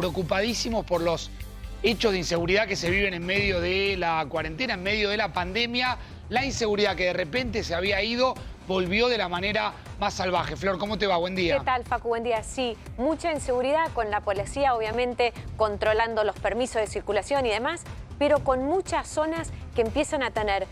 preocupadísimos por los hechos de inseguridad que se viven en medio de la cuarentena, en medio de la pandemia. La inseguridad que de repente se había ido volvió de la manera más salvaje. Flor, ¿cómo te va? Buen día. ¿Qué tal, Facu? Buen día. Sí, mucha inseguridad con la policía, obviamente, controlando los permisos de circulación y demás, pero con muchas zonas que empiezan a tener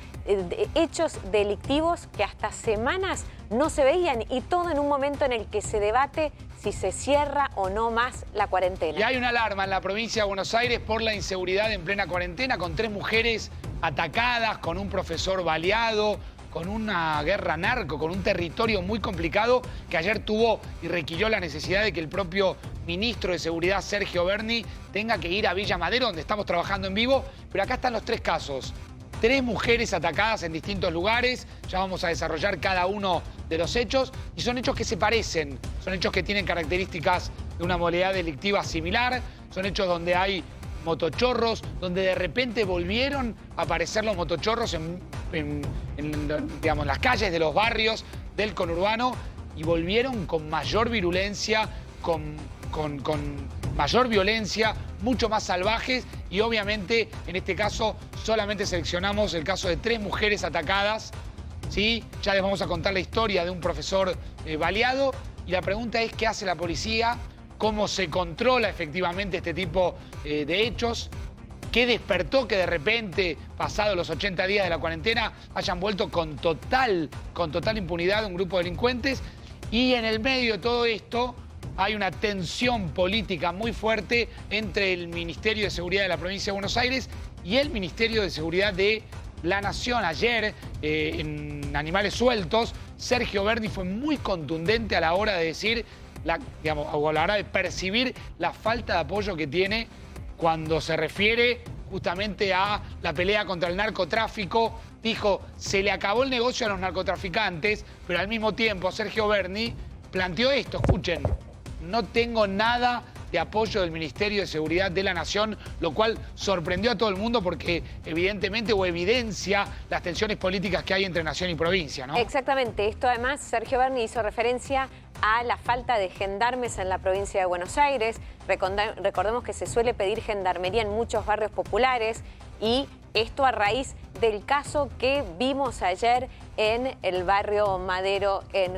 hechos delictivos que hasta semanas no se veían, y todo en un momento en el que se debate si se cierra o no más la cuarentena. Y hay una alarma en la provincia de Buenos Aires por la inseguridad en plena cuarentena, con 3 mujeres atacadas, con un profesor baleado, con una guerra narco, con un territorio muy complicado que ayer tuvo y requirió la necesidad de que el propio ministro de Seguridad, Sergio Berni, tenga que ir a Villa Madero, donde estamos trabajando en vivo. Pero acá están los 3 casos. 3 mujeres atacadas en distintos lugares. Ya vamos a desarrollar cada uno de los hechos. Y son hechos que se parecen. Son hechos que tienen características de una modalidad delictiva similar. Son hechos donde hay motochorros, donde de repente volvieron a aparecer los motochorros digamos, en las calles de los barrios del conurbano, y volvieron con mayor virulencia, con mayor violencia, mucho más salvajes. Y obviamente en este caso solamente seleccionamos el caso de 3 mujeres atacadas, ¿sí? Ya les vamos a contar la historia de un profesor baleado, y la pregunta es: ¿qué hace la policía? ¿Cómo se controla efectivamente este tipo de hechos? ¿Qué despertó que de repente, pasados los 80 días de la cuarentena, hayan vuelto con total impunidad un grupo de delincuentes? Y en el medio de todo esto hay una tensión política muy fuerte entre el Ministerio de Seguridad de la provincia de Buenos Aires y el Ministerio de Seguridad de la Nación. Ayer, en Animales Sueltos, Sergio Berni fue muy contundente a la hora de decir, a la hora de percibir la falta de apoyo que tiene cuando se refiere justamente a la pelea contra el narcotráfico. Dijo: se le acabó el negocio a los narcotraficantes, pero al mismo tiempo Sergio Berni planteó esto: escuchen, no tengo nada de apoyo del Ministerio de Seguridad de la Nación, lo cual sorprendió a todo el mundo porque evidentemente evidencia las tensiones políticas que hay entre nación y provincia, ¿no? Exactamente. Esto además, Sergio Berni hizo referencia a la falta de gendarmes en la provincia de Buenos Aires. Recordemos que se suele pedir gendarmería en muchos barrios populares, y esto a raíz del caso que vimos ayer en el barrio Madero, en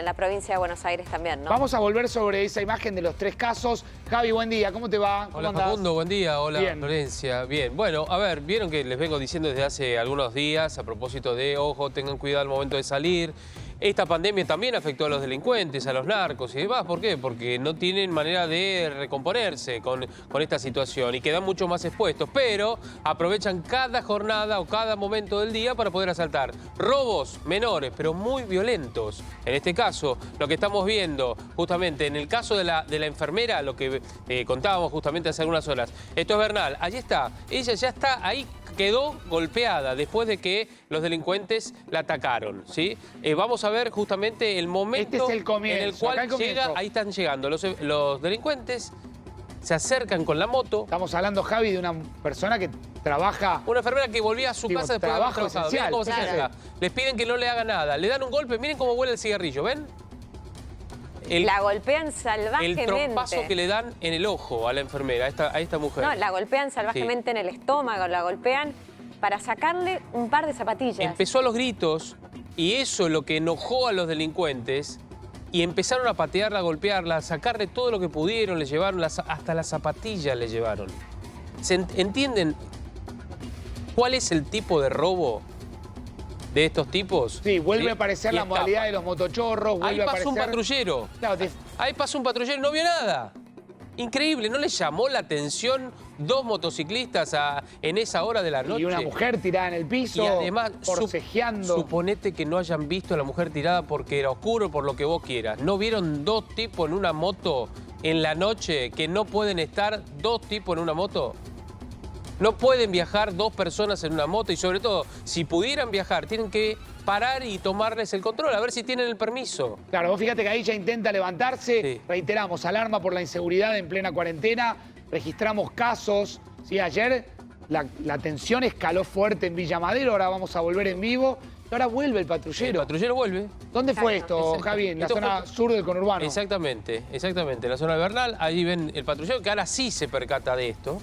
la provincia de Buenos Aires también, ¿no? Vamos a volver sobre esa imagen de los 3 casos. Javi, buen día, ¿cómo te va? ¿Cómo Hola, andás? Facundo, buen día. Hola, Bien. Florencia. Bien, bueno, a ver, vieron que les vengo diciendo desde hace algunos días a propósito de, ojo, tengan cuidado al momento de salir. Esta pandemia también afectó a los delincuentes, a los narcos y demás. ¿Por qué? Porque no tienen manera de recomponerse con esta situación y quedan mucho más expuestos, pero aprovechan cada jornada o cada momento del día para poder asaltar. Robos menores, pero muy violentos. En este caso, lo que estamos viendo justamente en el caso de la enfermera, lo que contábamos justamente hace algunas horas. Esto es Bernal, allí está. Ella ya está ahí, quedó golpeada después de que los delincuentes la atacaron, ¿sí? Vamos a ver justamente el momento Este es el comienzo, en el cual llega, ahí están llegando los delincuentes, se acercan con la moto. Estamos hablando, Javi, de una persona que trabaja... Una enfermera que volvía a su casa después de haber trabajado. Miren cómo se acerca. Les piden que no le haga nada, le dan un golpe, miren cómo huele el cigarrillo, ¿ven? La golpean salvajemente. El trompazo que le dan en el ojo a la enfermera, a esta mujer. No, la golpean salvajemente en el estómago, la golpean para sacarle un par de zapatillas. Empezó a los gritos, y eso es lo que enojó a los delincuentes, y empezaron a patearla, a golpearla, a sacarle todo lo que pudieron, le llevaron, hasta las zapatillas le llevaron. ¿Entienden cuál es el tipo de robo de estos tipos? Sí, vuelve a aparecer la modalidad de los motochorros, vuelve ahí a pasó aparecer... un patrullero. Claro, Ahí pasó un patrullero, no vio nada. Increíble, ¿no les llamó la atención 2 motociclistas en esa hora de la noche? Y una mujer tirada en el piso, y además, forcejeando. Suponete que no hayan visto a la mujer tirada porque era oscuro, por lo que vos quieras. ¿No vieron 2 tipos en una moto en la noche que no pueden estar 2 tipos en una moto? No pueden viajar 2 personas en una moto, y sobre todo, si pudieran viajar, tienen que parar y tomarles el control, a ver si tienen el permiso. Claro, vos fíjate que ahí ya intenta levantarse. Sí. Reiteramos, alarma por la inseguridad en plena cuarentena. Registramos casos. ¿Sí? Ayer la tensión escaló fuerte en Villa Madero. Ahora vamos a volver en vivo. Y ahora vuelve el patrullero. El patrullero vuelve. ¿Dónde fue Exacto. esto, Javi? En la Esto zona sur del conurbano. Exactamente, exactamente. En la zona de Bernal, ahí ven el patrullero que ahora sí se percata de esto,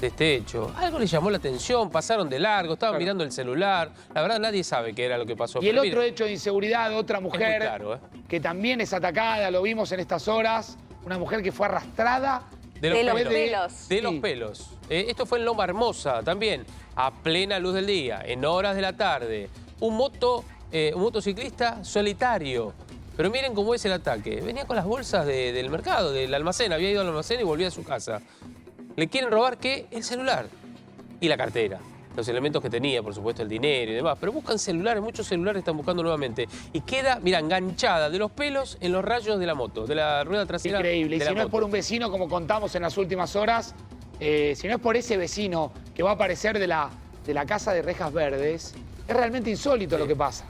de este hecho. Algo le llamó la atención, pasaron de largo, estaban mirando el celular. La verdad nadie sabe qué era lo que pasó. Y el Pero otro mire, hecho de inseguridad, otra mujer claro, ¿eh? que también es atacada, lo vimos en estas horas, una mujer que fue arrastrada De los pelos. pelos. De los Sí. pelos. Esto fue en Loma Hermosa también, a plena luz del día, en horas de la tarde. Un motociclista solitario. Pero miren cómo es el ataque. Venía con las bolsas del mercado, del almacén. Había ido al almacén y volvía a su casa. Le quieren robar, ¿qué? El celular y la cartera. Los elementos que tenía, por supuesto, el dinero y demás. Pero buscan celulares, muchos celulares están buscando nuevamente. Y queda, mira, enganchada de los pelos en los rayos de la moto, de la rueda trasera. increíble. Y de si la no es moto. por un vecino, como contamos en las últimas horas, si no es por ese vecino que va a aparecer de la casa de rejas verdes, es realmente insólito lo que pasa.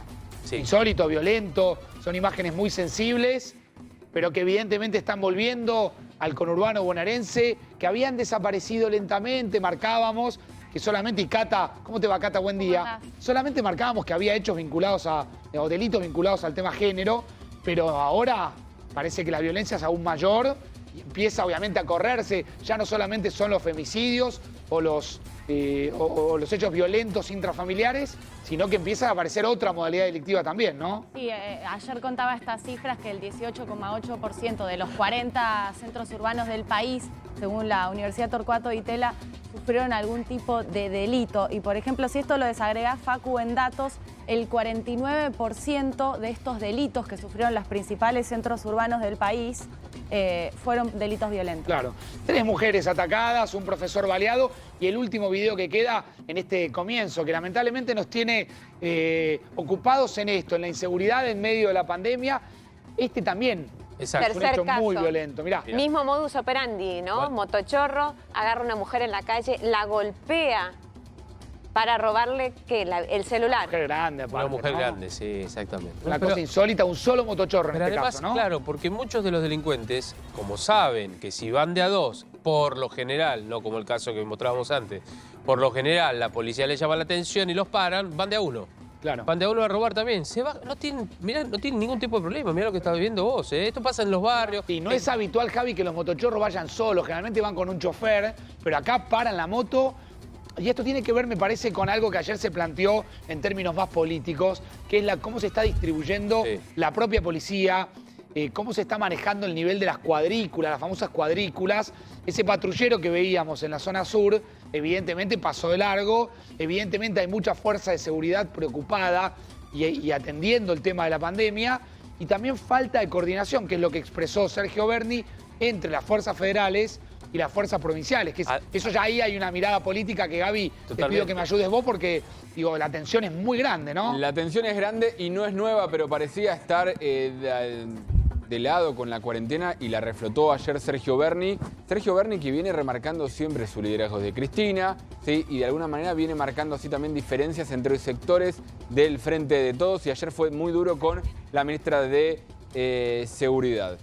Sí. Insólito, violento, son imágenes muy sensibles, pero que evidentemente están volviendo al conurbano bonaerense, que habían desaparecido lentamente, marcábamos que solamente, y Cata, ¿cómo te va, Cata? Buen día. Solamente marcábamos que había hechos vinculados o delitos vinculados al tema género, pero ahora parece que la violencia es aún mayor y empieza obviamente a correrse. Ya no solamente son los femicidios o los hechos violentos intrafamiliares, sino que empieza a aparecer otra modalidad delictiva también, ¿no? Sí, ayer contaba estas cifras que el 18,8% de los 40 centros urbanos del país, según la Universidad Torcuato Di Tella, sufrieron algún tipo de delito. Y, por ejemplo, si esto lo desagregás, Facu, en datos, el 49% de estos delitos que sufrieron los principales centros urbanos del país fueron delitos violentos. Claro. 3 mujeres atacadas, un profesor baleado y el último video que queda en este comienzo, que lamentablemente nos tiene ocupados en esto, en la inseguridad en medio de la pandemia. Este también Exacto. es un Tercer hecho muy caso. violento. Mirá. Mismo modus operandi, ¿no? Bueno. Motochorro, agarra a una mujer en la calle, la golpea para robarle, ¿qué? El celular. Mujer grande, aparte, Una mujer ¿no? grande, sí, exactamente. Una Pero- cosa insólita, un solo motochorro en Pero este además, caso, ¿no? claro, porque muchos de los delincuentes, como saben que si van de a dos, por lo general, no como el caso que mostrábamos antes, por lo general la policía les llama la atención y los paran, van de a uno. Claro. Van de a uno a robar también. Se va, mirá, no tienen ningún tipo de problema, mirá lo que estás viviendo vos. Esto pasa en los barrios. Y no es habitual, Javi, que los motochorros vayan solos, generalmente van con un chofer, pero acá paran la moto. Y esto tiene que ver, me parece, con algo que ayer se planteó en términos más políticos, que es cómo se está distribuyendo Sí. la propia policía, cómo se está manejando el nivel de las cuadrículas, las famosas cuadrículas. Ese patrullero que veíamos en la zona sur, evidentemente pasó de largo, evidentemente hay mucha fuerza de seguridad preocupada y atendiendo el tema de la pandemia, y también falta de coordinación, que es lo que expresó Sergio Berni, entre las fuerzas federales y las fuerzas provinciales. Que eso ya ahí hay una mirada política que, Gaby, te Totalmente. pido que me ayudes vos porque, digo, la tensión es muy grande, ¿no? La tensión es grande y no es nueva, pero parecía estar de lado con la cuarentena y la reflotó ayer Sergio Berni. Sergio Berni que viene remarcando siempre su liderazgo de Cristina, ¿sí? Y de alguna manera viene marcando así también diferencias entre sectores del Frente de Todos, y ayer fue muy duro con la ministra de Seguridad.